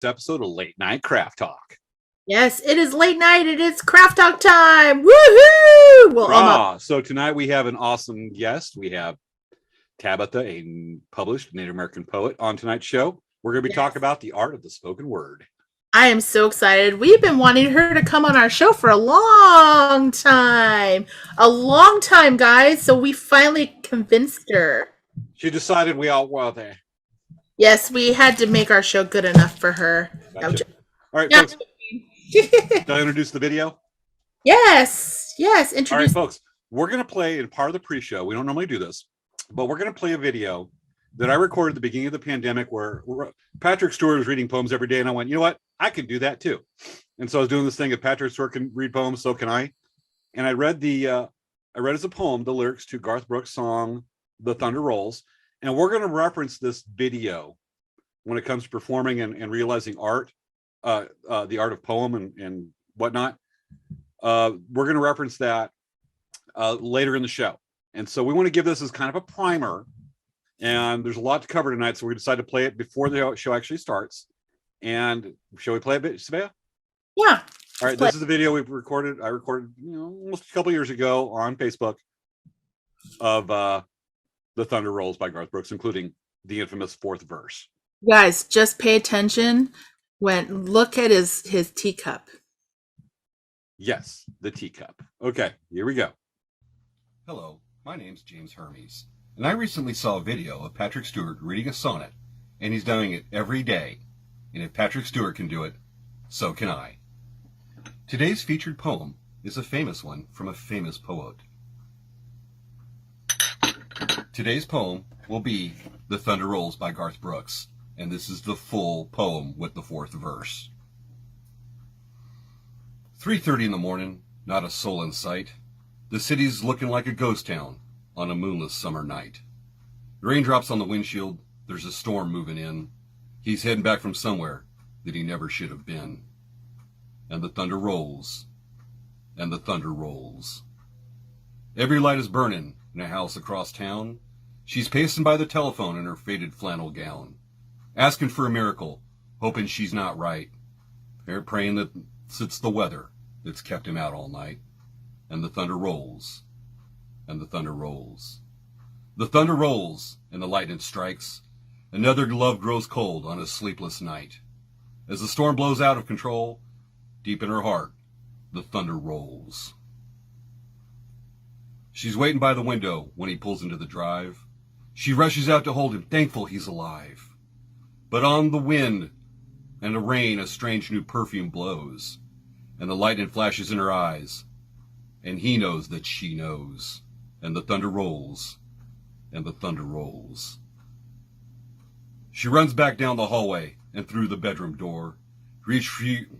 episode of Late Night Craft Talk. Yes, it is late night. It is craft talk time. Woohoo! Well, so tonight we have an awesome guest. We have Tabitha, a published Native American poet, on tonight's show. We're going to be talking about the art of the spoken word. I am so excited. We've been wanting her to come on our show for a long time. Guys. So we finally convinced her. She decided we all were there. Yes, we had to make our show good enough for her. Gotcha. All right, folks. Did I introduce the video? Yes. All right, folks. We're going to play in part of the pre-show. We don't normally do this, but we're going to play a video that I recorded at the beginning of the pandemic where Patrick Stewart was reading poems every day. And I went, you know what? I can do that too. And so I was doing this thing. If Patrick Stewart can read poems, so can I. And I read as a poem, the lyrics to Garth Brooks' song, The Thunder Rolls. And we're going to reference this video when it comes to performing and realizing art, the art of poem and whatnot. We're going to reference that later in the show. And so we want to give this as kind of a primer. And there's a lot to cover tonight, so we decided to play it before the show actually starts. And shall we play a bit, Savea? Yeah. All right, this is the video we've recorded. I recorded, almost a couple years ago on Facebook of The Thunder Rolls by Garth Brooks, including the infamous fourth verse. Guys, just pay attention look at his teacup. Yes, the teacup. Okay, here we go. Hello, my name's James Hermes. And I recently saw a video of Patrick Stewart reading a sonnet, and he's doing it every day. And if Patrick Stewart can do it, so can I. Today's featured poem is a famous one from a famous poet. Today's poem will be The Thunder Rolls by Garth Brooks, and this is the full poem with the fourth verse. 3:30 in the morning, not a soul in sight. The city's looking like a ghost town on a moonless summer night. Raindrops on the windshield, there's a storm moving in. He's heading back from somewhere that he never should have been. And the thunder rolls, and the thunder rolls. Every light is burning in a house across town. She's pacing by the telephone in her faded flannel gown, asking for a miracle, hoping she's not right. They're praying that it's the weather that's kept him out all night. And the thunder rolls, and the thunder rolls. The thunder rolls, and the lightning strikes. Another love grows cold on a sleepless night. As the storm blows out of control, deep in her heart, the thunder rolls. She's waiting by the window when he pulls into the drive. She rushes out to hold him, thankful he's alive. But on the wind and the rain, a strange new perfume blows, and the lightning flashes in her eyes, and he knows that she knows. And the thunder rolls, and the thunder rolls. She runs back down the hallway and through the bedroom door.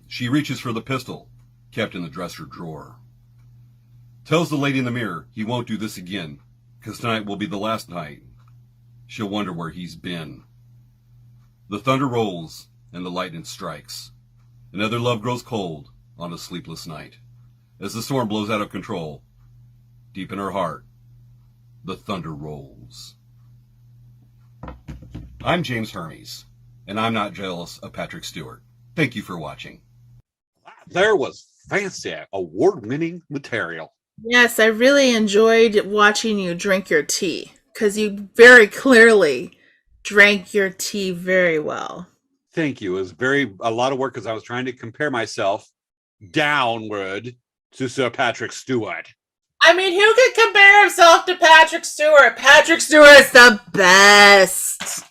She reaches for the pistol kept in the dresser drawer. Tells the lady in the mirror he won't do this again, 'cause tonight will be the last night. She'll wonder where he's been. The thunder rolls, and the lightning strikes. Another love grows cold on a sleepless night. As the storm blows out of control, deep in her heart, the thunder rolls. I'm James Hermes, and I'm not jealous of Patrick Stewart. Thank you for watching. There was fancy, award-winning material. Yes, I really enjoyed watching you drink your tea, because you very clearly drank your tea very well. Thank you. It was a lot of work because I was trying to compare myself downward to Sir Patrick Stewart. I mean, who could compare himself to Patrick Stewart? Patrick Stewart is the best.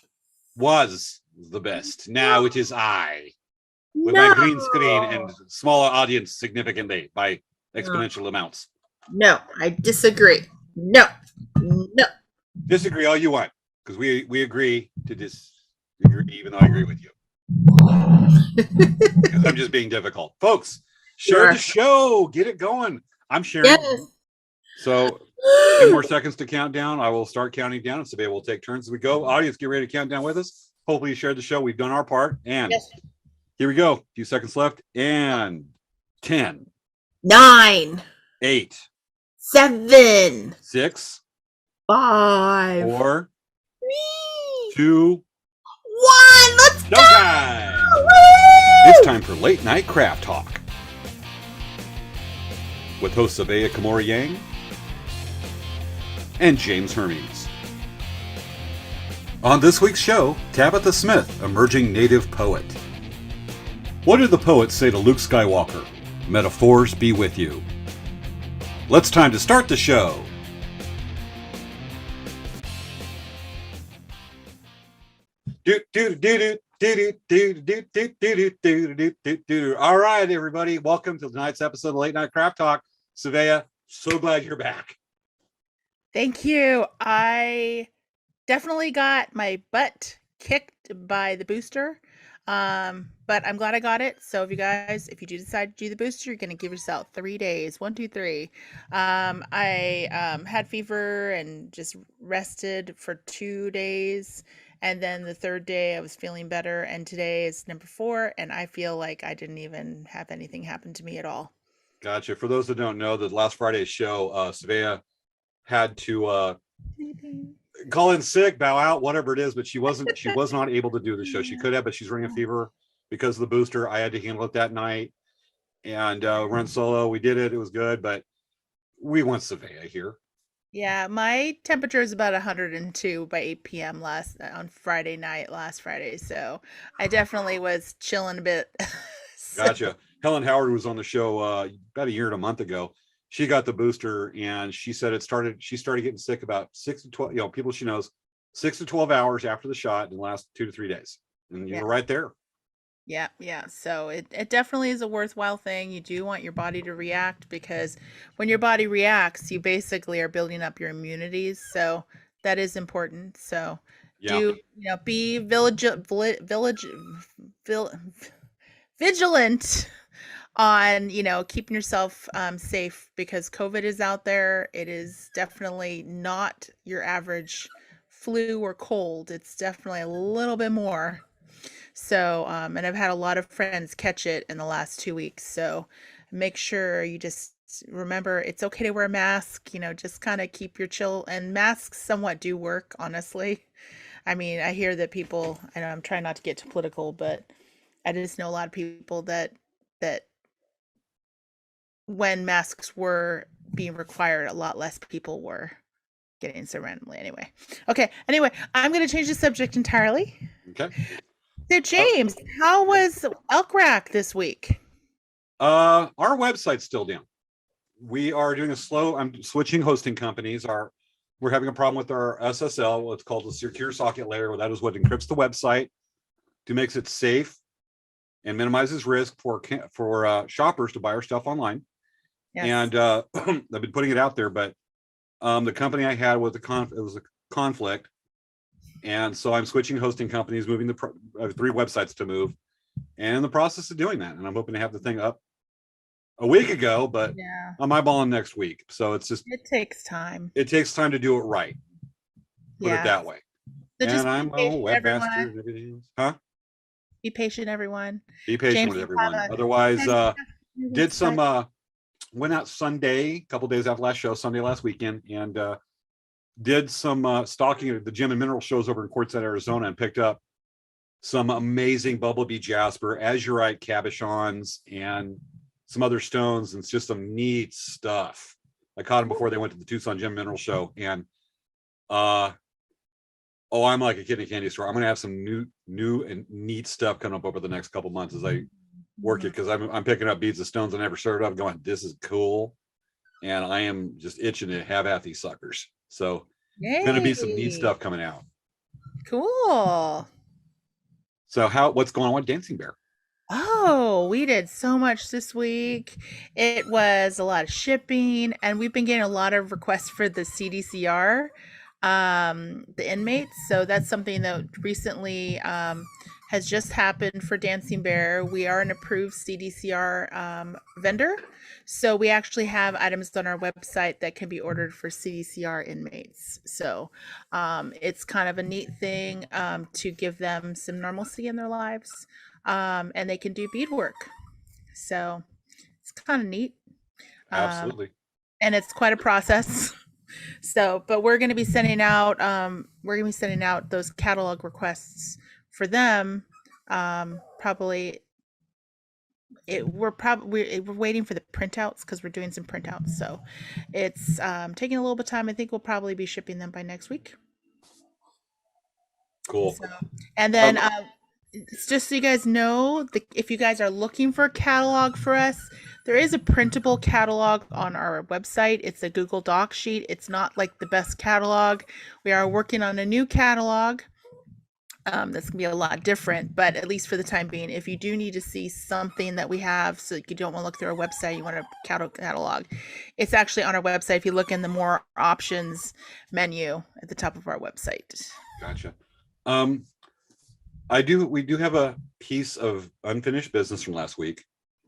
Was the best. Now it is I. With my green screen and smaller audience significantly by exponential amounts. No, I disagree. No. Disagree all you want, because we agree to disagree, even though I agree with you. Because I'm just being difficult. Folks, share the show. Get it going. I'm sharing. Yes. So 10 more seconds to count down. I will start counting down, and Sabea will take turns as we go. Audience, get ready to count down with us. Hopefully you shared the show. We've done our part. And here we go. A few seconds left. And 10. 9. 8. 7. 6. 5. 4. 3. 2. 1. Let's No go! time. Woo! time for Late Night Craft Talk with hosts Sabea Kamori Yang and James Hermes. On this week's show, Tabitha Smith, emerging native poet. What did the poet say to Luke Skywalker? Metaphors be with you. Let's time to start the show. All right, everybody. Welcome to tonight's episode of Late Night Craft Talk. Savea, so glad you're back. Thank you. I definitely got my butt kicked by the booster. But I'm glad I got it. So if you do decide to do the booster, you're going to give yourself 3 days. 1, 2, 3. I had fever and just rested for 2 days. And then the third day I was feeling better. And today is number 4. And I feel like I didn't even have anything happen to me at all. Gotcha. For those that don't know, the last Friday's show, Savea had to call in sick, bow out, whatever it is, but she was not able to do the show. She could have, but she's running a fever because of the booster. I had to handle it that night and run solo. We did it. It was good, but we want Savea here. Yeah, my temperature is about 102 by 8 p.m. last Friday. So I definitely was chilling a bit. Gotcha. Helen Howard was on the show about a year and a month ago. She got the booster and she said she started getting sick about 6 to 12, people she knows, 6 to 12 hours after the shot in the last 2 to 3 days. And you're right there. Yeah. So it definitely is a worthwhile thing. You do want your body to react because when your body reacts, you basically are building up your immunities. So that is important. So be vigilant on keeping yourself safe because COVID is out there. It is definitely not your average flu or cold. It's definitely a little bit more. So and I've had a lot of friends catch it in the last 2 weeks. So make sure you just remember it's okay to wear a mask, just kind of keep your chill, and masks somewhat do work, honestly. I mean, I hear that people, I know I'm trying not to get too political, but I just know a lot of people that when masks were being required, a lot less people were getting so randomly. Okay. Anyway, I'm going to change the subject entirely. Okay. So James, how was Elk Rack this week? Our website's still down. We are doing I'm switching hosting companies. We're having a problem with our SSL, what's called the secure socket layer. That is what encrypts the website to makes it safe and minimizes risk for shoppers to buy our stuff online. Yes. And I've been putting it out there, but the company I had was it was a conflict. And so I'm switching hosting companies, moving 3 websites to move, and in the process of doing that. And I'm hoping to have the thing up a week ago, but I'm eyeballing next week. So it takes time. It takes time to do it right. Put it that way. So and I'm a webmaster and everything else. Huh? Be patient, everyone. Be patient James, with everyone. Otherwise, did some went out Sunday, a couple days after last show, Sunday last weekend, and did some stalking at the gem and mineral shows over in Quartzsite, Arizona, and picked up some amazing bumblebee jasper, azurite cabochons, and some other stones, and it's just some neat stuff. I caught them before they went to the Tucson Gem Mineral Show, and I'm like a kid in a candy store. I'm going to have some new and neat stuff coming up over the next couple months as I work it, because I'm picking up beads of stones I never started up, going, this is cool, and I am just itching to have at these suckers. So going to be some neat stuff coming out. Cool. So what's going on with Dancing Bear? Oh, we did so much this week. It was a lot of shipping, and we've been getting a lot of requests for the CDCR, the inmates. So that's something that recently has just happened for Dancing Bear. We are an approved CDCR vendor. So we actually have items on our website that can be ordered for CDCR inmates. So it's kind of a neat thing to give them some normalcy in their lives. And they can do beadwork. So it's kind of neat. Absolutely. And it's quite a process. So, but we're going to be sending out those catalog requests for them probably we're waiting for the printouts because we're doing some printouts. So it's taking a little bit of time. I think we'll probably be shipping them by next week. Cool. So, and then Um, it's just so you guys know, if you guys are looking for a catalog for us, there is a printable catalog on our website. It's a Google Doc sheet. It's not like the best catalog. We are working on a new catalog. That's gonna be a lot different, but at least for the time being, if you do need to see something that we have, so you don't want to look through our website, you want a catalog, it's actually on our website. If you look in the more options menu at the top of our website. Gotcha. We do have a piece of unfinished business from last week.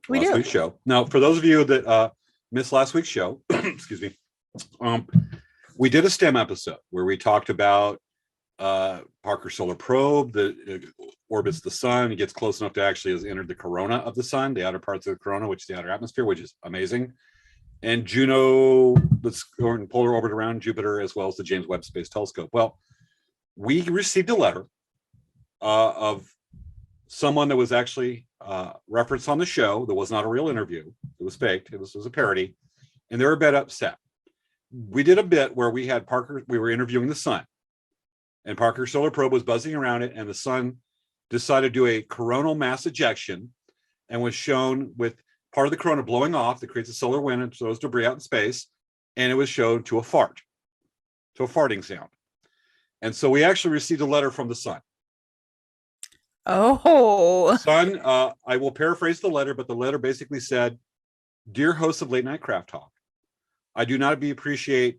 Last week's show. Now, for those of you that missed last week's show, excuse me, we did a STEM episode where we talked about Parker Solar Probe that orbits the sun. It gets close enough to actually has entered the corona of the sun, the outer parts of the corona, which is the outer atmosphere, which is amazing. And Juno, that's going polar orbit around Jupiter, as well as the James Webb Space Telescope. Well, we received a letter of someone that was actually referenced on the show that was not a real interview. It was faked. It was a parody. And they were a bit upset. We did a bit where we had Parker, we were interviewing the sun. And Parker Solar Probe was buzzing around it, and the sun decided to do a coronal mass ejection and was shown with part of the corona blowing off that creates a solar wind and throws debris out in space. And it was shown to a farting sound. And so we actually received a letter from the sun. Oh. Sun, I will paraphrase the letter, but the letter basically said, "Dear hosts of Late Night Craft Talk, I do not appreciate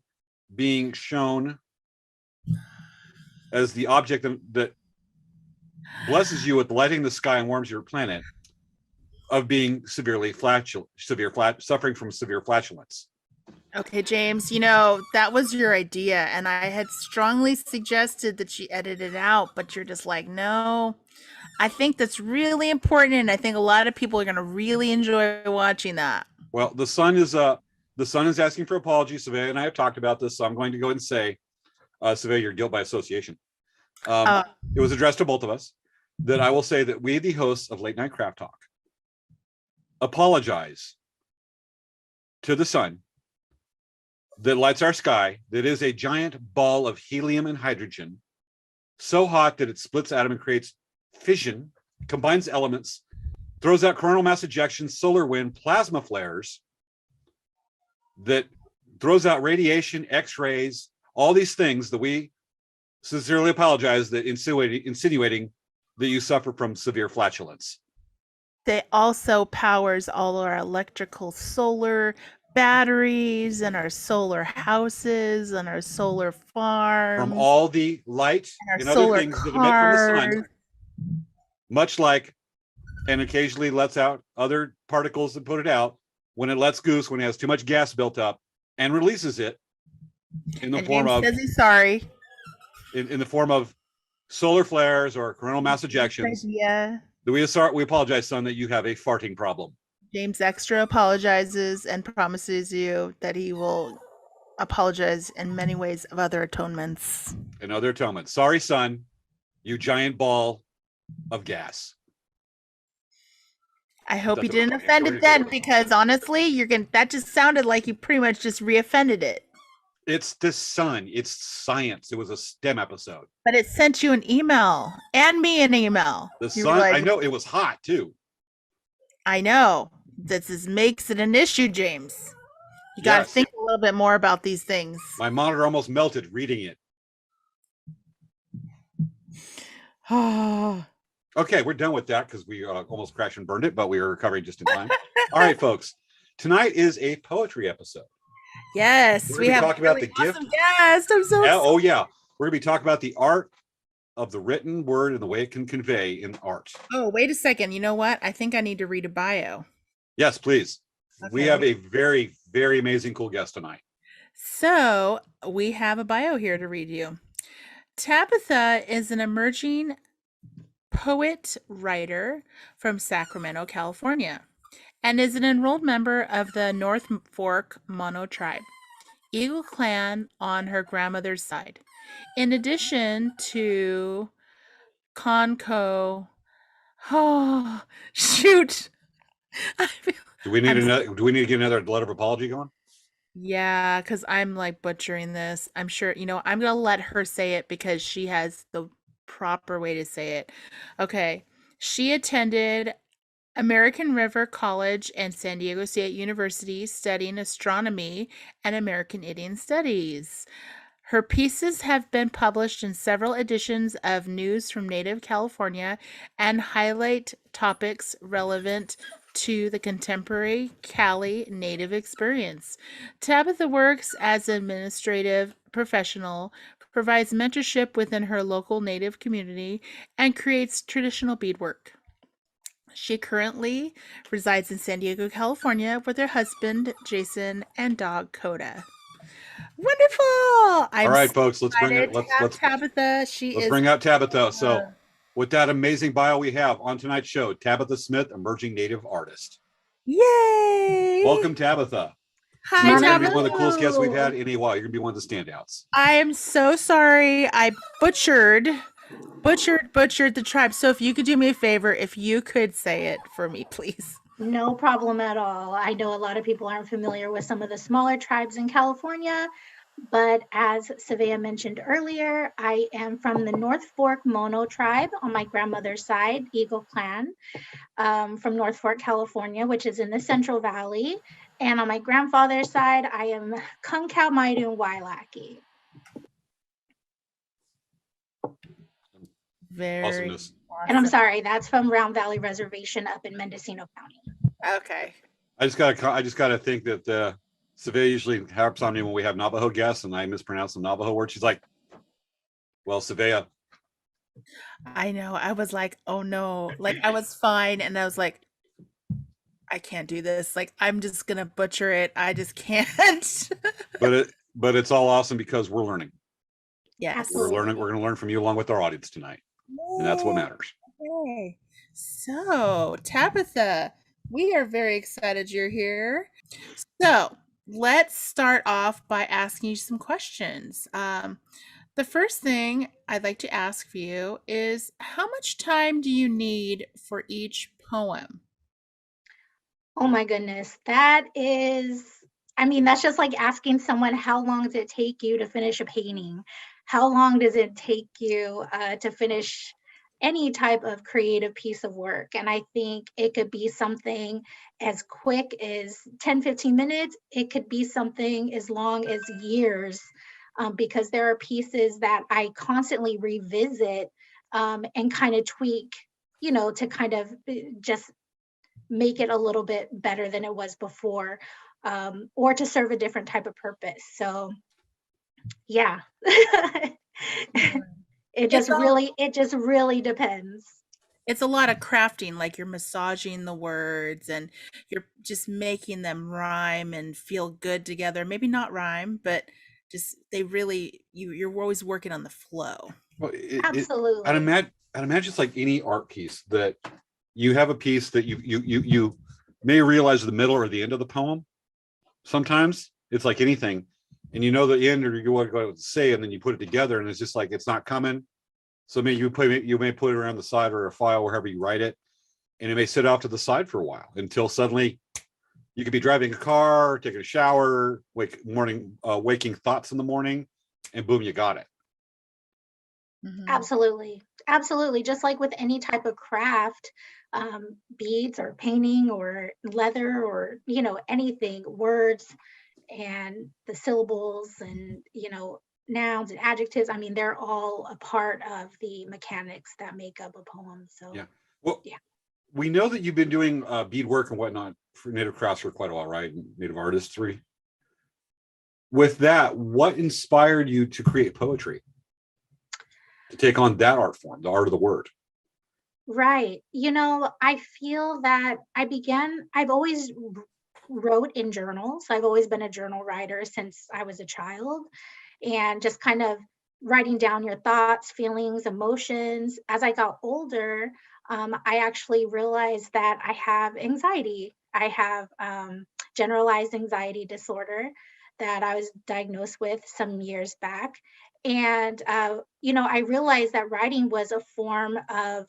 being shown as the object that blesses you with lighting the sky and warms your planet of being suffering from severe flatulence." Okay, James, that was your idea, and I had strongly suggested that you edit it out, but you're just like, no. I think that's really important, and I think a lot of people are going to really enjoy watching that. Well, the sun is asking for apologies. Savannah and I have talked about this, so I'm going to go ahead and say, Savannah, you're guilt by association. It was addressed to both of us. That I will say that we, the hosts of Late Night Craft Talk, apologize to the sun that lights our sky, that is a giant ball of helium and hydrogen, so hot that it splits atom and creates fission, combines elements, throws out coronal mass ejections, solar wind, plasma flares, that throws out radiation, X-rays, all these things that we sincerely apologize that insinuating that you suffer from severe flatulence. They also powers all our electrical solar batteries and our solar houses and our solar farms. From all the light and other things that emit from the sun, much like, and occasionally lets out other particles that put it out, when it lets goose, when it has too much gas built up, and releases it in the form of, says he's sorry. In the form of solar flares or coronal mass ejections. Yeah. We apologize, son, that you have a farting problem. James extra apologizes and promises you that he will apologize in many ways of other atonements. Sorry, son, you giant ball of gas. I hope you didn't offend it then, because honestly, that just sounded like you pretty much just re-offended it. It's the sun. It's science. It was a STEM episode. But it sent you an email and me an email. The sun, I know, it was hot too. I know. This makes it an issue, James. You got to think a little bit more about these things. My monitor almost melted reading it. Okay, we're done with that because we almost crashed and burned it, but we are recovering just in time. All right, folks. Tonight is a poetry episode. Yes, we have talking about the awesome gift. Guest. I'm so excited. Oh yeah, we're gonna be talking about the art of the written word and the way it can convey in art. Oh, wait a second. You know what? I think I need to read a bio. Yes, please. Okay. We have a very, very amazing, cool guest tonight. So we have a bio here to read you. Tabitha is an emerging poet writer from Sacramento, California, and is an enrolled member of the North Fork Mono tribe, Eagle Clan on her grandmother's side. In addition to Conco, I feel- Do we need I'm another? Do we need to get another letter of apology going? Yeah, because I'm like butchering this. I'm sure, I'm gonna let her say it because she has the proper way to say it. Okay. She attended American River College and San Diego State University studying astronomy and American Indian Studies. Her pieces have been published in several editions of News from Native California and highlight topics relevant to the contemporary Cali Native experience. Tabitha works as an administrative professional, provides mentorship within her local Native community, and creates traditional beadwork. She currently resides in San Diego, California with her husband, Jason, and dog, Coda. Wonderful! All I'm right, so folks, let's bring it. excited to have Tabitha. She Let's is bring out Tabitha. So, with that amazing bio we have on tonight's show, Tabitha Smith, emerging Native artist. yay! Welcome, Tabitha. Hi, You're going to be Tabitha. one of the coolest guests we've Hello. had in a while. You're going to be one of the standouts. I am so sorry. I butchered the tribe. So if you could do me a favor, if you could say it for me, please. No problem at all. I know a lot of people aren't familiar with some of the smaller tribes in California, but as Savea mentioned earlier, I am from the North Fork Mono tribe on my grandmother's side, Eagle Clan, from North Fork, California, which is in the Central Valley. And on my grandfather's side, I am Kunkow Maidun Wailaki. Very Awesomeness. And I'm awesome. sorry, that's from Round Valley Reservation up in Mendocino County. Okay. I just gotta think that Savea usually harps on me when we have Navajo guests, and I mispronounce some Navajo word. She's like, "Well, Savea, I know. I was like, oh no. Like I was fine and I was like, I can't do this. Like I'm just gonna butcher it. I just can't. but it's all awesome because we're learning. Yes. Absolutely. We're going to learn from you along with our audience tonight, and that's what matters." Okay. So, Tabitha, we are very excited you're here. So, let's start off by asking you some questions. The first thing I'd like to ask for you is how much time do you need for each poem? Oh my goodness. That's just like asking someone, how long does it take you to finish a painting? How long does it take you to finish any type of creative piece of work? And I think it could be something as quick as 10, 15 minutes. It could be something as long as years, because there are pieces that I constantly revisit and kind of tweak, to kind of just make it a little bit better than it was before, or to serve a different type of purpose. So yeah. it It's just really depends. It's a lot of crafting, like you're massaging the words and you're just making them rhyme and feel good together. Maybe not rhyme, but just they really you're always working on the flow. Well, Absolutely. I'd imagine it's like any art piece that you have a piece that you may realize the middle or the end of the poem. Sometimes it's like anything, and you know the end or you want to say, and then you put it together, and it's just like it's not coming. So maybe you may put it around the side or a file wherever you write it, and it may sit off to the side for a while until suddenly you could be driving a car, taking a shower, waking thoughts in the morning, and boom, you got it. Mhm. Absolutely. Just like with any type of craft, beads or painting or leather or anything, words and the syllables and nouns and adjectives, they're all a part of the mechanics that make up a poem. So Yeah. Well, yeah. we know that you've been doing beadwork and whatnot for Native crafts for quite a while, right? Native artistry. With that, what inspired you to create poetry? To take on that art form, the art of the word? Right. I feel that I've always wrote in journals. I've always been a journal writer since I was a child, and just kind of writing down your thoughts, feelings, emotions. As I got older, I actually realized that I have anxiety. I have generalized anxiety disorder that I was diagnosed with some years back. And, I realized that writing was a form of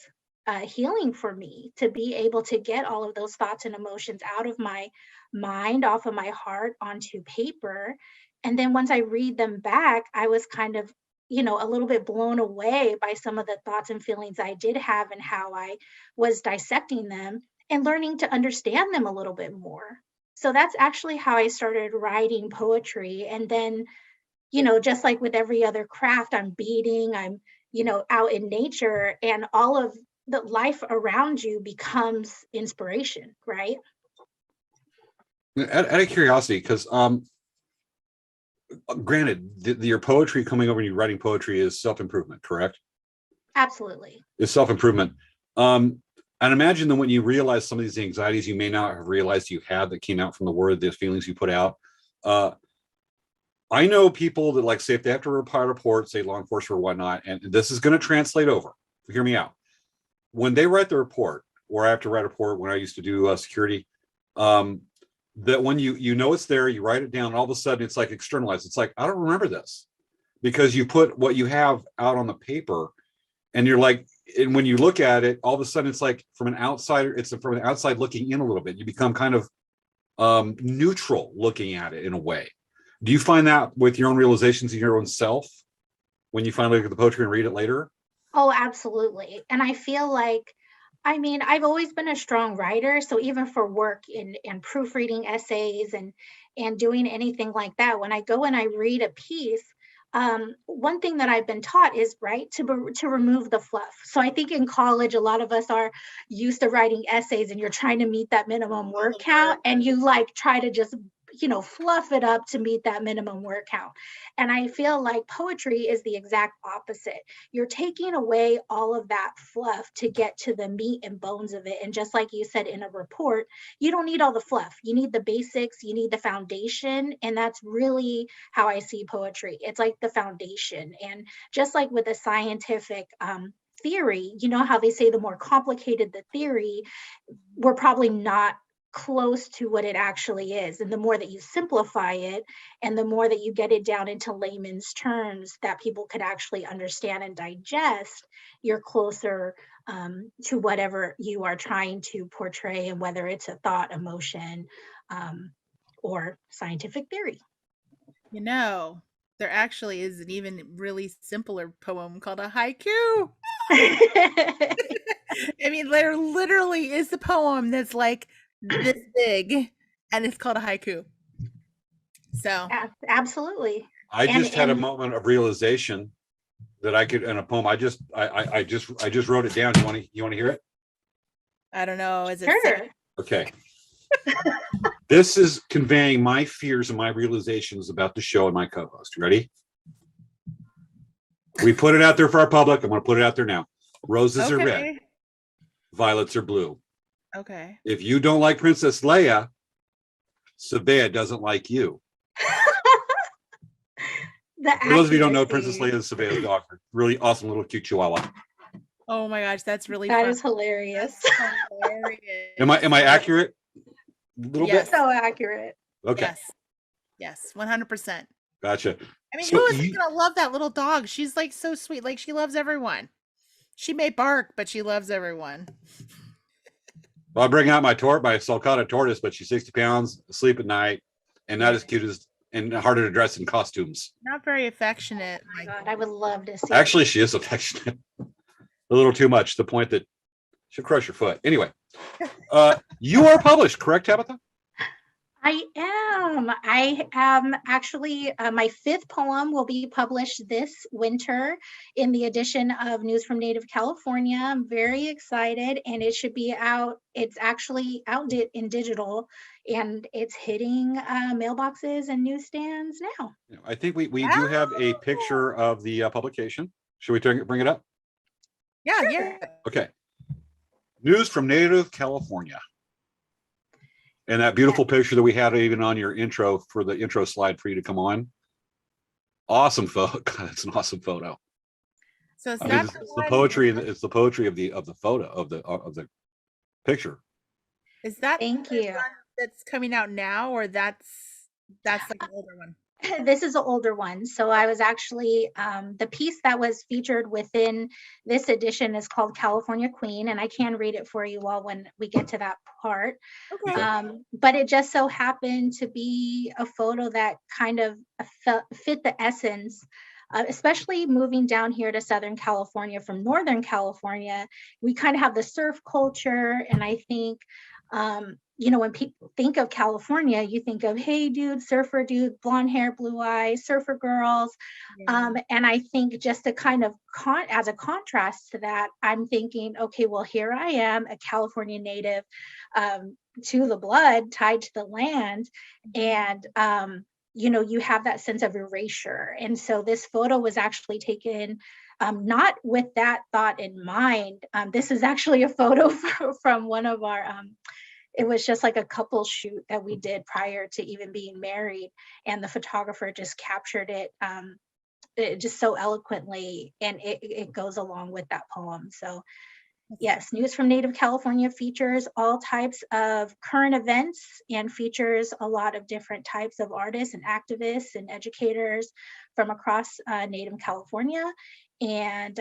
healing for me to be able to get all of those thoughts and emotions out of my mind, off of my heart, onto paper. And then once I read them back, I was kind of, a little bit blown away by some of the thoughts and feelings I did have and how I was dissecting them and learning to understand them a little bit more. So that's actually how I started writing poetry. And then, just like with every other craft, I'm beading, I'm, out in nature, and all of the life around you becomes inspiration, right? Out of curiosity, because granted, your poetry coming over and you writing poetry is self-improvement, correct? Absolutely. It's self-improvement. And imagine that when you realize some of these anxieties you may not have realized you had that came out from the word, the feelings you put out. I know people that, like, say if they have to reply a report, say law enforcement or whatnot, and this is going to translate over. Hear me out. When they write the report, or I have to write a report when I used to do security, that when you know it's there, you write it down, and all of a sudden it's like externalized. It's like, I don't remember this, because you put what you have out on the paper, and you're like, and when you look at it, all of a sudden it's like from an outsider, it's from an outside looking in a little bit. You become kind of neutral looking at it in a way. Do you find that with your own realizations in your own self when you finally look at the poetry and read it later? Oh, absolutely. And I feel like, I've always been a strong writer. So even for work and proofreading essays and doing anything like that, when I go and I read a piece, one thing that I've been taught is, right, to remove the fluff. So I think in college, a lot of us are used to writing essays, and you're trying to meet that minimum word count, and you like try to just fluff it up to meet that minimum word count. And I feel like poetry is the exact opposite. You're taking away all of that fluff to get to the meat and bones of it. And just like you said in a report, you don't need all the fluff. You need the basics, you need the foundation. And that's really how I see poetry. It's like the foundation. And just like with a scientific theory, how they say the more complicated the theory, we're probably not close to what it actually is. And the more that you simplify it, and the more that you get it down into layman's terms that people could actually understand and digest, you're closer to whatever you are trying to portray, and whether it's a thought, emotion, or scientific theory. There actually is an even really simpler poem called a haiku. There literally is a poem that's like this big, and it's called a haiku. So absolutely. I just had a moment of realization that I could, in a poem. I just wrote it down. You want to hear it? I don't know. Is it sure? Okay. This is conveying my fears and my realizations about the show and my co-host. Ready? We put it out there for our public. I'm going to put it out there now. Roses are red. Violets are blue. Okay. If you don't like Princess Leia, Sabea doesn't like you. For those of you who don't know, Princess Leia is Sabea's dog. Really awesome little cute chihuahua. Oh my gosh, that's really that fun. is hilarious. That's hilarious. Am I accurate? A little bit? So accurate. Okay. Yes, 100%. Gotcha. Who isn't gonna love that little dog? She's like so sweet. Like, she loves everyone. She may bark, but she loves everyone. Well, I bring out my sulcata tortoise, but she's 60 pounds, asleep at night, and not as cute as, and harder to dress in costumes. Not very affectionate. Oh my God, I would love to see. Actually, she is affectionate. A little too much, to the point that she'll crush your foot. Anyway, you are published, correct, Tabitha? I am actually, my 5th poem will be published this winter in the edition of News from Native California. I'm very excited, and it should be out. It's actually out in digital, and it's hitting mailboxes and newsstands now. I think we do have a picture of the publication. Should we bring it up? Yeah. Okay. News from Native California. And that beautiful picture that we had even on your intro, for the intro slide for you to come on. Awesome photo. God, it's an awesome photo. So it's the poetry. It's the poetry of the photo of the picture. Is that Thank you. That's coming out now, or that's like an older one? This is an older one. So I was actually, the piece that was featured within this edition is called California Queen, and I can read it for you all when we get to that part. Okay. But it just so happened to be a photo that kind of fit the essence, especially moving down here to Southern California from Northern California. We kind of have the surf culture, and I think, when people think of California, you think of, hey, dude, surfer dude, blonde hair, blue eyes, surfer girls. Yeah. And I think just to kind of as a contrast to that, I'm thinking, okay, well, here I am, a California native, to the blood, tied to the land. And, you have that sense of erasure. And so this photo was actually taken not with that thought in mind. This is actually a photo from one of our, it was just like a couple shoot that we did prior to even being married. And the photographer just captured it just so eloquently. And it goes along with that poem. So yes, News from Native California features all types of current events and features a lot of different types of artists and activists and educators from across Native California. And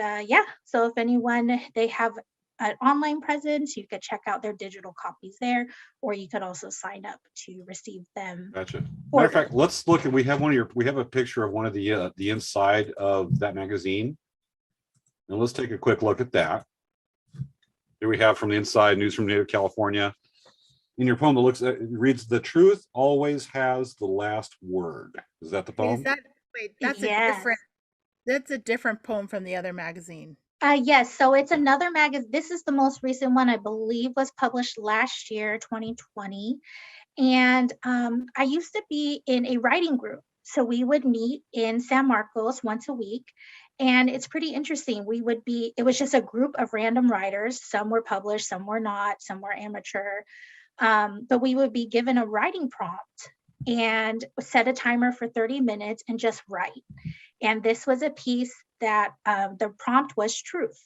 so if anyone, they have an online presence, you could check out their digital copies there, or you could also sign up to receive them. Gotcha. Matter of fact, let's look at, we have a picture of one of the inside of that magazine. And let's take a quick look at that. Here we have from the inside, News from Native California. In your poem, it reads, "The truth always has the last word." Is that the poem? Yes. That's a different poem from the other magazine. Yes, so it's another magazine. This is the most recent one, I believe, was published last year, 2020. And I used to be in a writing group. So we would meet in San Marcos once a week. And it's pretty interesting. It was just a group of random writers. Some were published, some were not, some were amateur. But we would be given a writing prompt and set a timer for 30 minutes and just write. And this was a piece that the prompt was truth.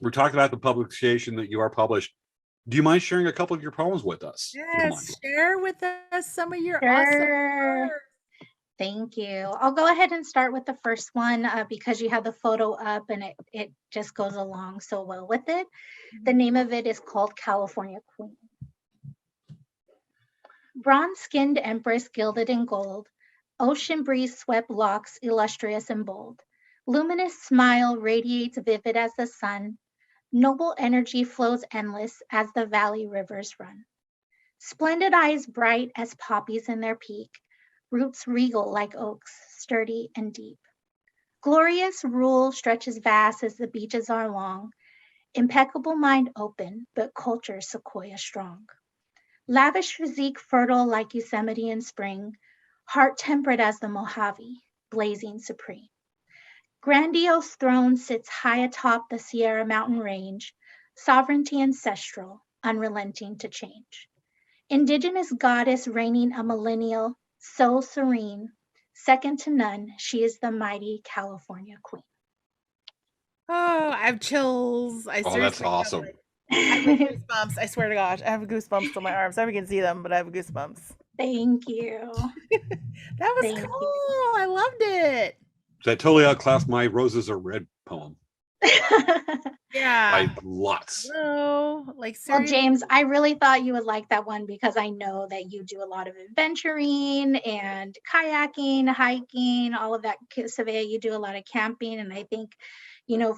We're talking about the publication that you are published. Do you mind sharing a couple of your poems with us? Yes, share with us some of your Sure. awesome work. Thank you. I'll go ahead and start with the first one because you have the photo up and it just goes along so well with it. The name of it is called California Queen. Bronze-skinned empress gilded in gold, ocean breeze swept locks illustrious and bold. Luminous smile radiates vivid as the sun. Noble energy flows endless as the valley rivers run. Splendid eyes bright as poppies in their peak. Roots regal like oaks, sturdy and deep. Glorious rule stretches vast as the beaches are long. Impeccable mind open, but culture sequoia strong. Lavish physique fertile like Yosemite in spring. Heart temperate as the Mojave, blazing supreme. Grandiose throne sits high atop the Sierra Mountain range. Sovereignty ancestral, unrelenting to change. Indigenous goddess reigning a millennial, so serene, second to none, she is the mighty California Queen. Oh, I have chills. Oh, that's awesome. I have goosebumps. I swear to gosh, I have goosebumps on my arms. I can see them, but I have goosebumps. Thank you. That was cool. I loved it. That totally outclassed my "Roses Are Red" poem. Yeah. By lots. No, well, James, I really thought you would like that one because I know that you do a lot of adventuring and kayaking, hiking, all of that. Savea, you do a lot of camping. And I think,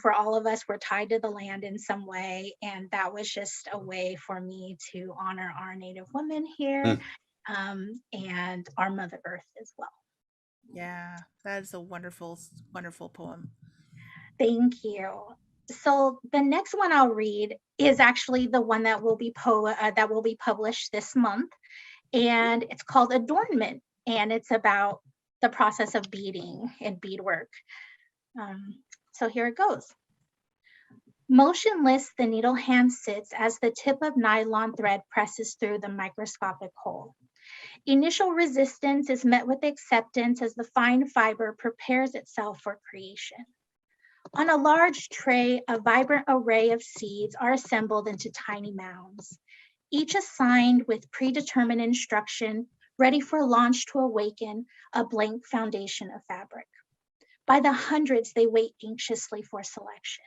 for all of us, we're tied to the land in some way. And that was just a way for me to honor our Native women here and our Mother Earth as well. Yeah, that is a wonderful, wonderful poem. Thank you. So the next one I'll read is actually the one that will be published this month, and it's called Adornment, and it's about the process of beading and beadwork. So here it goes. Motionless, the needle hand sits as the tip of nylon thread presses through the microscopic hole. Initial resistance is met with acceptance as the fine fiber prepares itself for creation. On a large tray, a vibrant array of seeds are assembled into tiny mounds, each assigned with predetermined instruction, ready for launch to awaken a blank foundation of fabric. By the hundreds, they wait anxiously for selection.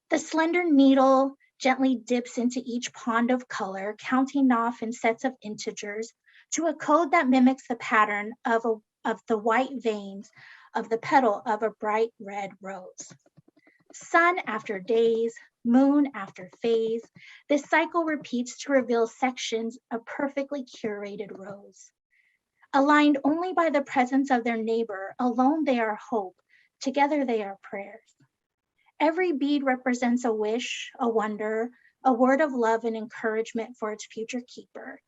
The slender needle gently dips into each pond of color, counting off in sets of integers to a code that mimics the pattern of the white veins of the petal of a bright red rose. Sun after days, moon after phase, this cycle repeats to reveal sections of perfectly curated rose. Aligned only by the presence of their neighbor, alone they are hope, together they are prayers. Every bead represents a wish, a wonder, a word of love and encouragement for its future keeper.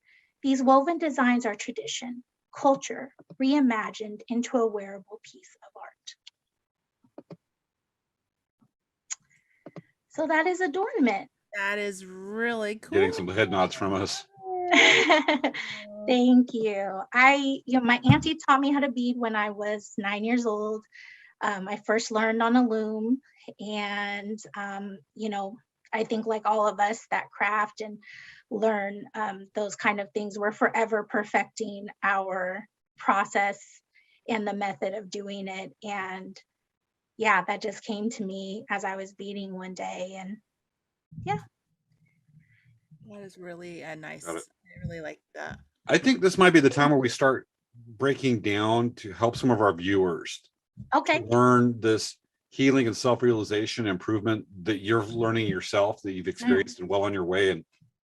These woven designs are tradition, culture, reimagined into a wearable piece of art. So that is adornment. That is really cool. Getting some head nods from us. Thank you. My auntie taught me how to bead when I was 9 years old. I first learned on a loom, and I think like all of us that craft and learn those kind of things, we're forever perfecting our process and the method of doing it. And yeah, that just came to me as I was beading one day, and yeah. That is really a nice. Got it. I really like that. I think this might be the time where we start breaking down to help some of our viewers Okay. learn this healing and self-realization improvement that you're learning yourself, that you've experienced and well on your way and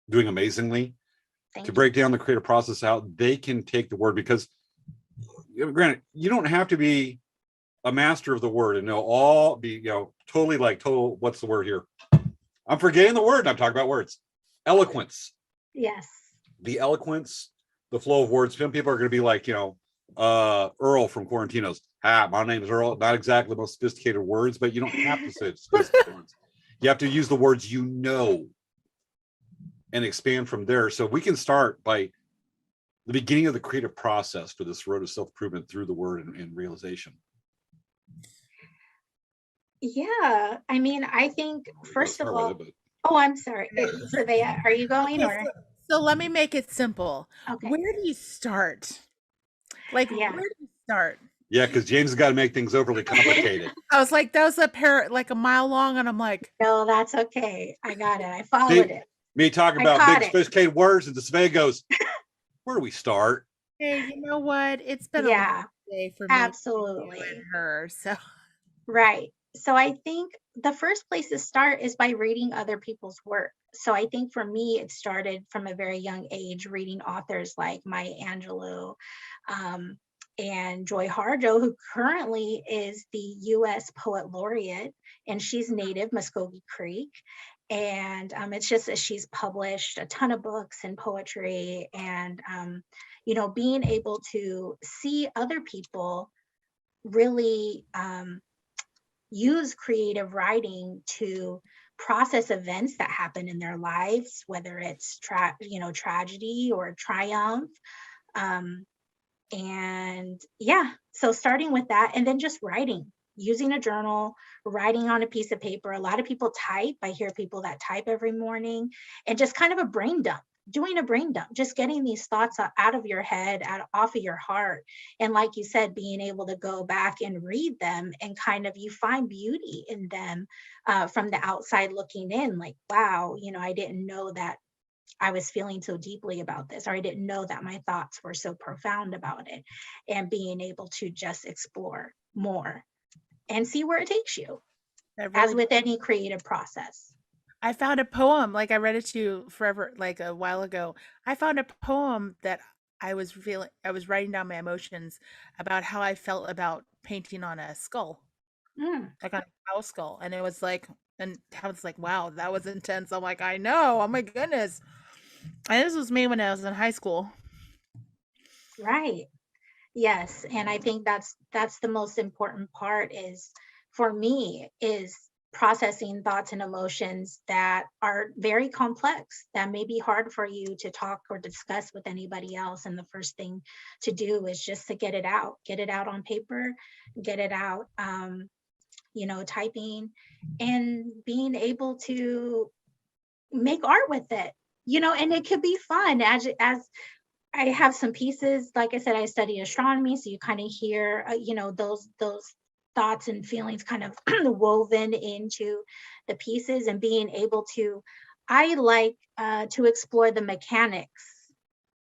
doing amazingly. Thank To you. break down the creative process out, they can take the word, because granted, you don't have to be a master of the word and know all, be totally total, what's the word here? I'm forgetting the word and I'm talking about words. Eloquence. Yes. The eloquence, the flow of words. Some people are going to be like, Earl from Quarantinos. My name is Earl. Not exactly the most sophisticated words, but you don't have to say sophisticated words. You have to use the words and expand from there. So we can start by the beginning of the creative process for this road of self-improvement through the word and realization. Yeah. I mean, I think first of all, but I'm sorry. Surveya, are you going or? So let me make it simple. Okay. Where do you start? Where do you start? yeah, because James has got to make things overly complicated. I was like, that was a mile long, and I'm like, No, that's okay. I got it. I followed it. Me talking about big sophisticated words, and the survey goes, where do we start? hey, you know what? It's been a long day for me. Absolutely. And her, so. Right. So I think the first place to start is by reading other people's work. So I think for me, it started from a very young age, reading authors like Maya Angelou and Joy Harjo, who currently is the U.S. Poet Laureate, and she's native Muskogee Creek. And it's just that she's published a ton of books and poetry, and being able to see other people really use creative writing to process events that happen in their lives, whether it's tragedy or triumph. So starting with that, and then just writing, using a journal, writing on a piece of paper. A lot of people type. I hear people that type every morning, and just kind of a brain dump. Doing a brain dump, just getting these thoughts out of your head, off of your heart. And like you said, being able to go back and read them, and kind of you find beauty in them from the outside looking in, like, wow, I didn't know that I was feeling so deeply about this, or I didn't know that my thoughts were so profound about it. And being able to just explore more and see where it takes you, as with any creative process. I found a poem, I read it to you forever, a while ago. I found a poem that I was writing down my emotions about how I felt about painting on a skull, like on a cow skull. And it was and I was like, wow, that was intense. I'm like, I know, oh my goodness. And this was me when I was in high school. Right. Yes. And I think that's the most important part for me is processing thoughts and emotions that are very complex, that may be hard for you to talk or discuss with anybody else. And the first thing to do is just to get it out on paper, get it out, typing, and being able to make art with it, and it could be fun as I have some pieces, like I said, I study astronomy, so you kind of hear, those thoughts and feelings kind of woven into the pieces, and being able to, I like to explore the mechanics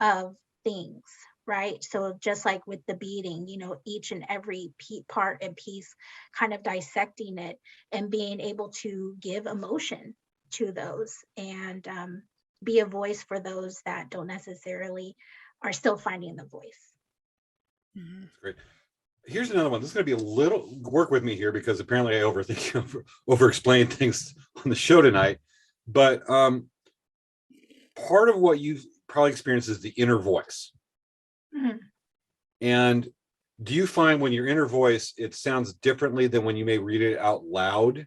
of things, right? So just like with the beading, each and every part and piece, kind of dissecting it and being able to give emotion to those, and be a voice for those that don't necessarily are still finding the voice. That's great. Here's another one. This is going to be a little work with me here because apparently I overthink, over explain things on the show tonight. But part of what you've probably experienced is the inner voice. Mhm. And do you find when your inner voice, it sounds differently than when you may read it out loud,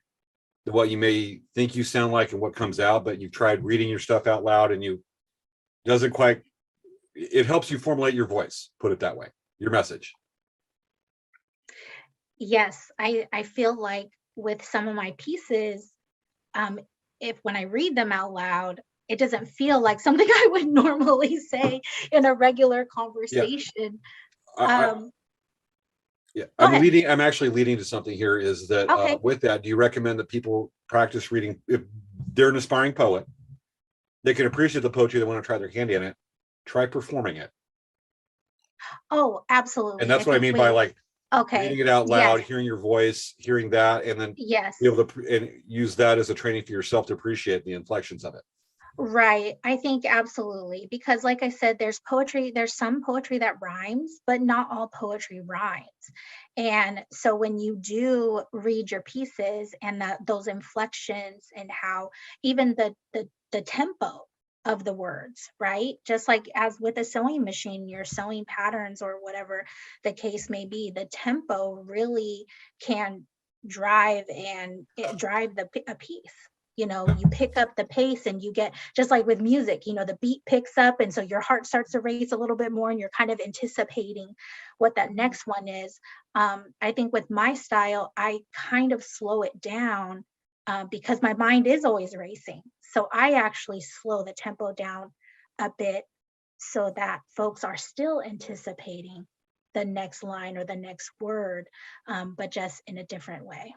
than what you may think you sound like and what comes out, but you've tried reading your stuff out loud and you doesn't quite, it helps you formulate your voice, put it that way, your message. Yes, I feel like with some of my pieces, um, if when I read them out loud, it doesn't feel like something I would normally say in a regular Yeah. conversation. I, Yeah, Go ahead. I'm actually leading to something here is that Okay. with that, do you recommend that people practice reading if they're an aspiring poet, they can appreciate the poetry, they want to try their hand in it, try performing it. Oh, And absolutely. that's what I mean by like reading Okay. it out loud, Yes. hearing your voice, hearing that, and then Yes. be able to and use that as a training for yourself to appreciate the inflections of it. Right. I think absolutely. Because like I said, there's some poetry that rhymes, but not all poetry rhymes. And so when you do read your pieces and those inflections and how even the tempo of the words, right? Just like as with a sewing machine, you're sewing patterns or whatever the case may be, the tempo really can drive a piece. You pick up the pace and you get, just like with music, the beat picks up, and so your heart starts to race a little bit more and you're kind of anticipating what that next one is. I think with my style, I kind of slow it down because my mind is always racing, so I actually slow the tempo down a bit so that folks are still anticipating the next line or the next word, but just in a different way.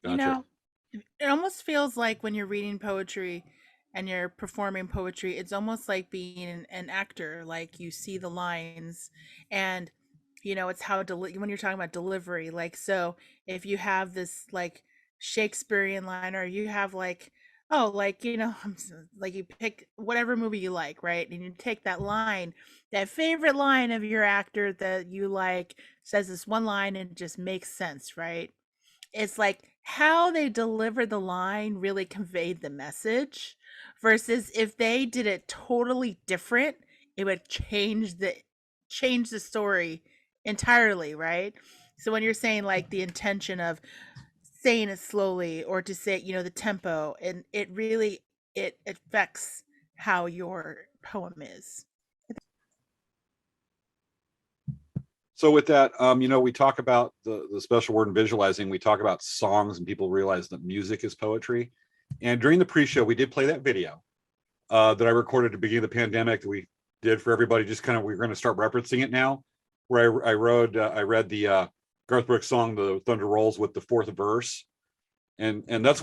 You Gotcha. know, it almost feels like when you're reading poetry and you're performing poetry, it's almost like being an actor. Like you see the lines, and it's how when you're talking about delivery. Like, so if you have this like Shakespearean line, or you have like, oh, like like you pick whatever movie you like, right? And you take that line, that favorite line of your actor that you like, says this one line and it just makes sense, right? It's like how they delivered the line really conveyed the message, versus if they did it totally different, it would change the story entirely, right? So when you're saying like the intention of saying it slowly, or to say, the tempo, and it really, it affects how your poem is. So with that, we talk about the special word in visualizing. We talk about songs, and people realize that music is poetry. And during the pre-show, we did play that video that I recorded at the beginning of the pandemic that we did for everybody. Just kind of, we're going to start referencing it now. Where I read the Garth Brooks song, "The Thunder Rolls," with the fourth verse, and that's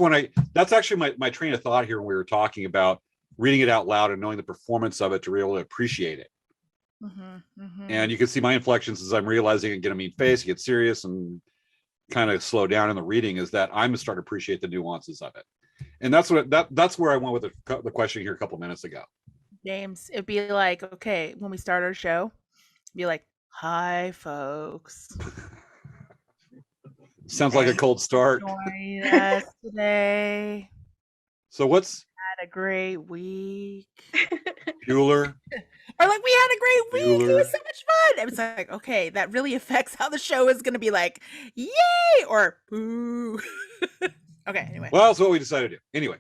actually my train of thought here when we were talking about reading it out loud and knowing the performance of it to be able to appreciate it. And you can see my inflections as I'm realizing and get a mean face, get serious, and kind of slow down in the reading. Is that I'm gonna start to appreciate the nuances of it, and that's where I went with the question here a couple minutes ago. James, it'd be like, okay, when we start our show, be like, "Hi, folks. Sounds like a Thanks cold for start. joining us today. So what's Had a great week." Bueller? Or like, "We had a great week. It was Bueller. so much fun." It's like, okay, that really affects how the show is going to be like, "Yay!" or "Boo." Okay, anyway. Well, that's what we decided to do. Anyway,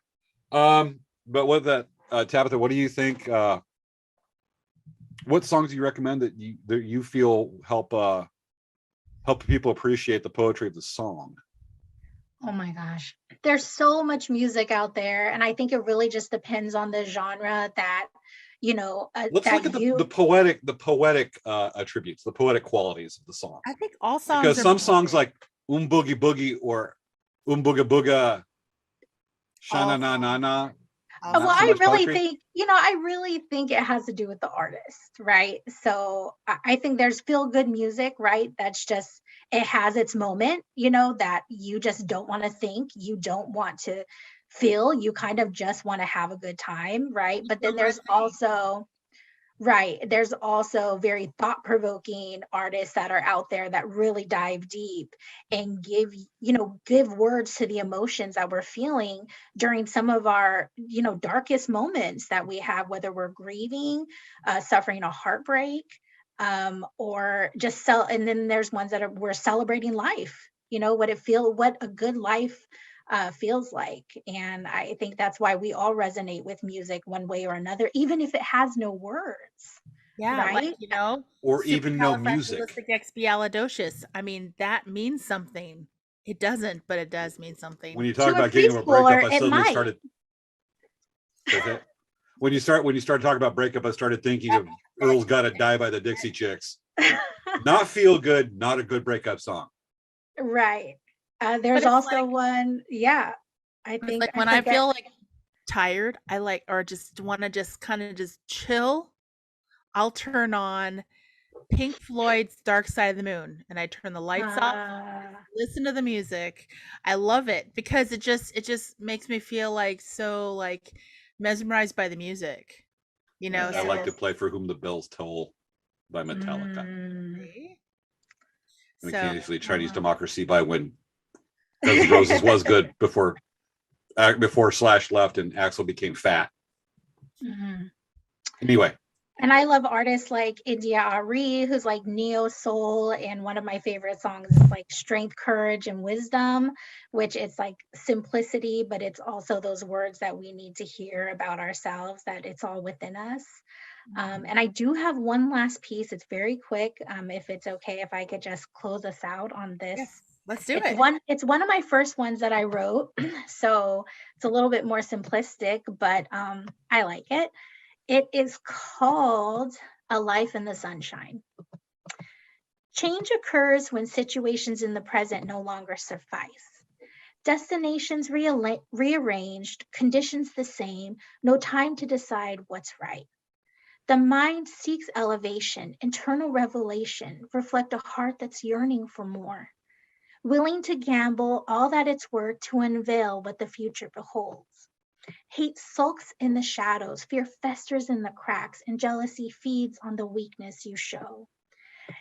but with that, Tabitha, what do you think? What songs do you recommend that you feel help people appreciate the poetry of the song? Oh my gosh. There's so much music out there. And I think it really just depends on the genre that Let's that look at you. the poetic attributes, the poetic qualities of the song. I think all songs Because are some songs poetic. like Boogie Boogie or Booga Booga, All Shana Na Na Na, all Well, not so songs. I much really poetry. think, I really think it has to do with the artist, right? So I think there's feel good music, right? That's just, it has its moment, that you just don't want to think, you don't want to feel, you kind of just want to have a good time, right? But then One more there's thing. also, right, there's also very thought-provoking artists that are out there that really dive deep and give words to the emotions that we're feeling during some of our, darkest moments that we have, whether we're grieving, suffering a heartbreak, or just and then there's ones that we're celebrating life, what a good life feels like. And I think that's why we all resonate with music one way or another, even if it has no words, Yeah, like, right? Or even no music. supercalifragilisticexpialidocious. I mean, that means something. It doesn't, but it does mean When something. you To talk a about getting over a breakup, preschooler, I it suddenly might. started. Okay. When you start talking about breakup, I started thinking of Earl's Gotta Die by the Dixie Chicks. Not feel good, not a good breakup song. Right. But There's it's also like one, yeah, I it's think like I when I forget. feel like tired, I like or just want to just kind of just chill, I'll turn on Pink Floyd's Dark Side of the Moon and I turn the lights off, Uh, listen to the music. I love it because it just makes me feel like so like mesmerized by the music. I So like to yes. play For Whom the Bells Toll by Metallica. Mm. see? And So occasionally Chinese Democracy by When Guns N' Roses was good before Slash left and Axl became fat. Mhm. Anyway, And I love artists like India Ari, who's like neo soul, and one of my favorite songs is like Strength, Courage, and Wisdom, which it's like simplicity, but it's also those words that we need to hear about ourselves, that it's all within us. And I do have one last piece. It's very quick. If it's okay, if I could just close us out on this. yes, let's do It's it. one of my first ones that I wrote. So it's a little bit more simplistic, but I like it. It is called A Life in the Sunshine. Change occurs when situations in the present no longer suffice. Destinations rearranged, conditions the same, no time to decide what's right. The mind seeks elevation, internal revelation, reflect a heart that's yearning for more, willing to gamble all that it's worth to unveil what the future beholds. Hate sulks in the shadows, fear festers in the cracks, and jealousy feeds on the weakness you show.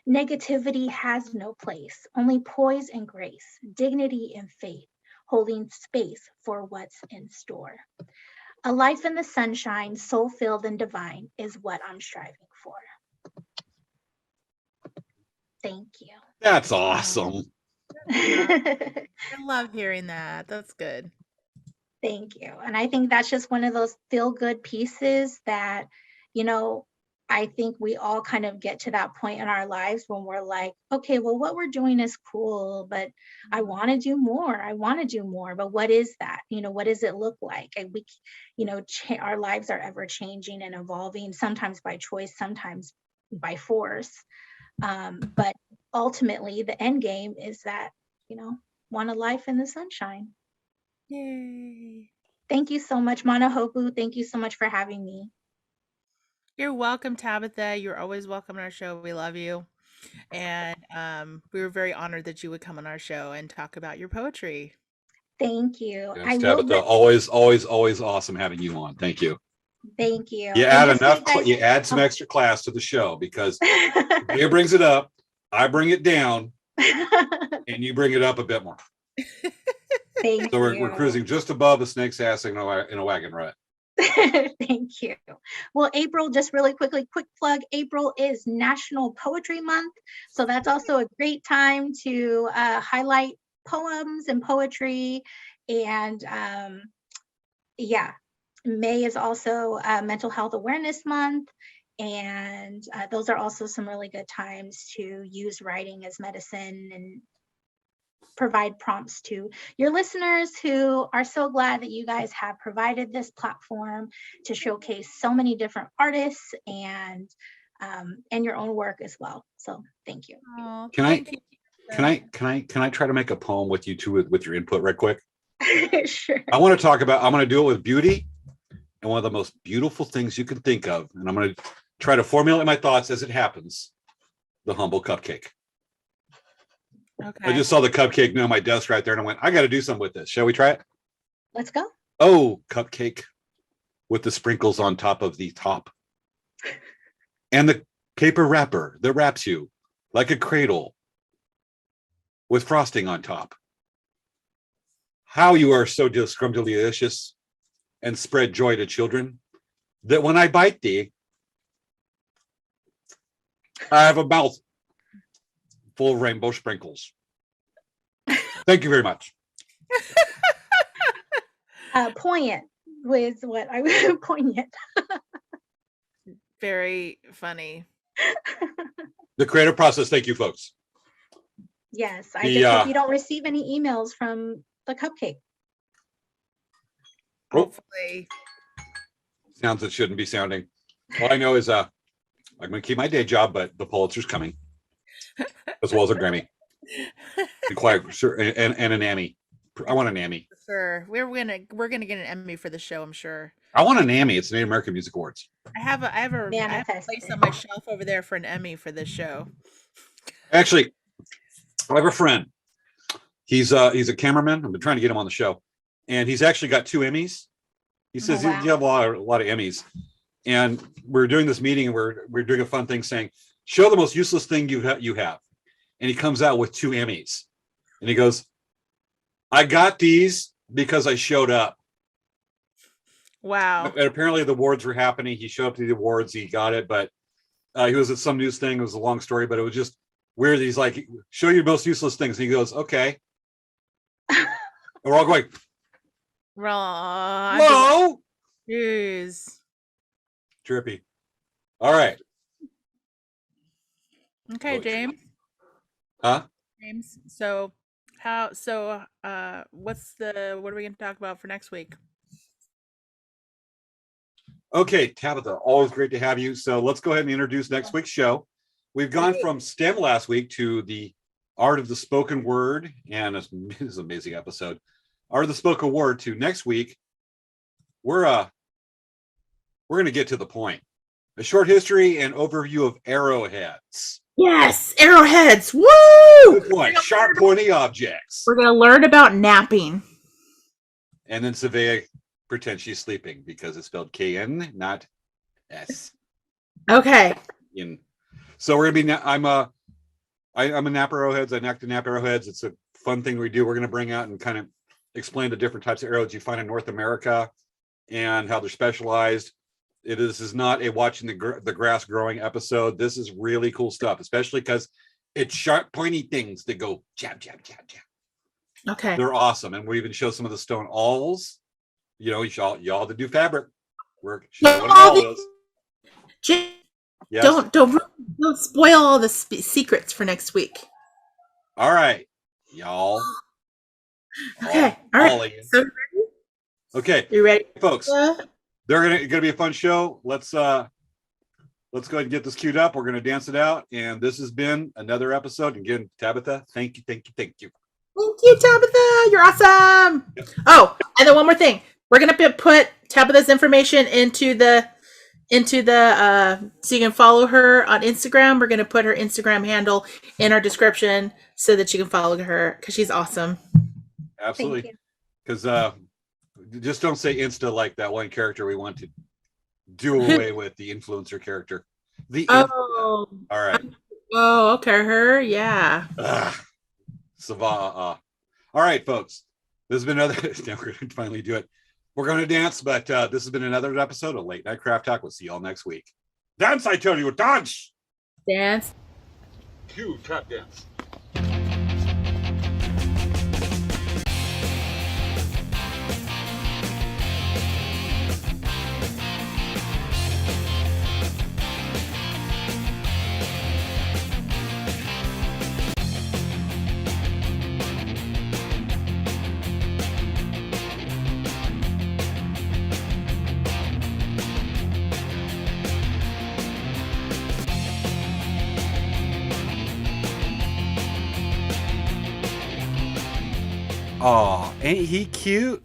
Negativity has no place, only poise and grace, dignity and faith, holding space for what's in store. A life in the sunshine, soul filled and divine, is what I'm striving for. Thank you. that's awesome. I love hearing that. That's good. Thank you. And I think that's just one of those feel good pieces that, I think we all kind of get to that point in our lives when we're like, okay, well, what we're doing is cool, but I want to do more. I want to do more. But what is that? What does it look like? And our lives are ever changing and evolving, sometimes by choice, sometimes by force. But ultimately, the end game is that, want a life in the sunshine. Yay. Thank you so much, Mana Hopu. Thank you so much for having me. You're welcome, Tabitha. You're always welcome on our show. We love you. And we were very honored that you would come on our show and talk about your poetry. Thank you. Yes, I will. Tabitha, always awesome having you on. Thank you. Thank you. You And add just so enough, you guys. you add some extra class to the show because Leah brings it up, I bring it down, and you bring it up a bit more. Thank So we're you. cruising just above the snake's ass in a wagon rut. Thank you. Well, April, just really quickly, quick plug. April is National Poetry Month. So that's also a great time to highlight poems and poetry. And yeah, May is also Mental Health Awareness Month. And those are also some really good times to use writing as medicine and provide prompts to your listeners who are so glad that you guys have provided this platform to showcase so many different artists and your own work as well. So thank you. Oh, Can thank I- you. Can I try to make a poem with you two with your input right quick? Sure. I'm going to do it with beauty and one of the most beautiful things you can think of. And I'm going to try to formulate my thoughts as it happens. The humble cupcake. Okay. I just saw the cupcake on my desk right there and I went, I got to do something with this. Shall we try it? Let's go. Oh, cupcake with the sprinkles on top of the top. And the paper wrapper that wraps you like a cradle with frosting on top. How you are so delicious and spread joy to children that when I bite thee, I have a mouth full of rainbow sprinkles. Thank you very much. Poignant with what I would poignant. Very funny. The creative process. Thank you, folks. Yes, I just hope you don't receive any emails from the cupcake. Hopefully. Sounds it shouldn't be sounding. All I know is I'm going to keep my day job, but the Pulitzer's coming, as well as a Grammy, and an Emmy. I want an Emmy. Sure. We're gonna get an Emmy for the show, I'm sure. I want an Emmy. It's the Native American Music Awards. I have a Manifest place it. on my shelf over there for an Emmy for this show. Actually, I have a friend. He's a cameraman. I've been trying to get him on the show, and he's actually got 2 Emmys. He says Oh, wow. you have a lot of Emmys, and we're doing this meeting, and we're doing a fun thing saying, show the most useless thing you have, and he comes out with 2 Emmys, and he goes, I got these because I showed up. Wow. And apparently the awards were happening. He showed up to the awards. He got it, but he was at some news thing. It was a long story, but it was just weird. He's like, show your most useless things. And he goes, okay. And we're all going, whoa. Jeez. Trippy. All right. Okay, Oh, James. Huh? James. So what are we gonna talk about for next week? Okay, Tabitha, always great to have you. So let's go ahead and introduce next week's show. We've gone from STEM last week to the art of the spoken word, and it's an amazing episode. Art of the spoken word to next week. We're going to get to the point. A short history and overview of arrowheads. Yes, arrowheads. Woo! Good point. Sharp, pointy objects. We're gonna learn about napping. And then Savea pretends she's sleeping because it's spelled KN, not S. Okay. So we're gonna be. I'm a nap arrowheads. I like to nap arrowheads. It's a fun thing we do. We're gonna bring out and kind of explain the different types of arrows you find in North America and how they're specialized. This is not a watching the grass growing episode. This is really cool stuff, especially because it's sharp, pointy things that go jab, jab, jab, jab. Okay. They're awesome, and we even show some of the stone awls. You know, y'all that do fabric work. What an awl is. Yes. Don't spoil all the secrets for next week. All right, y'all. Okay. All right. So, okay, you ready, folks? They're gonna be a fun show. Let's go ahead and get this queued up. We're gonna dance it out, and this has been another episode. Again, Tabitha, thank you. Thank you, Tabitha. You're awesome. Yep. Oh, and then one more thing. We're gonna put Tabitha's information into the so you can follow her on Instagram. We're gonna put her Instagram handle in our description so that you can follow her because she's awesome. Absolutely. Because just don't say Insta like that one character we want to do away with, the influencer character. All right. Oh, okay. Her, yeah. Sava. All right, folks. This has been another. Now we're going to finally do it. We're going to dance, but this has been another episode of Late Night Craft Talk. We'll see y'all next week. Dance, I tell you, dance. Dance. Cue trap dance. Oh, ain't he cute?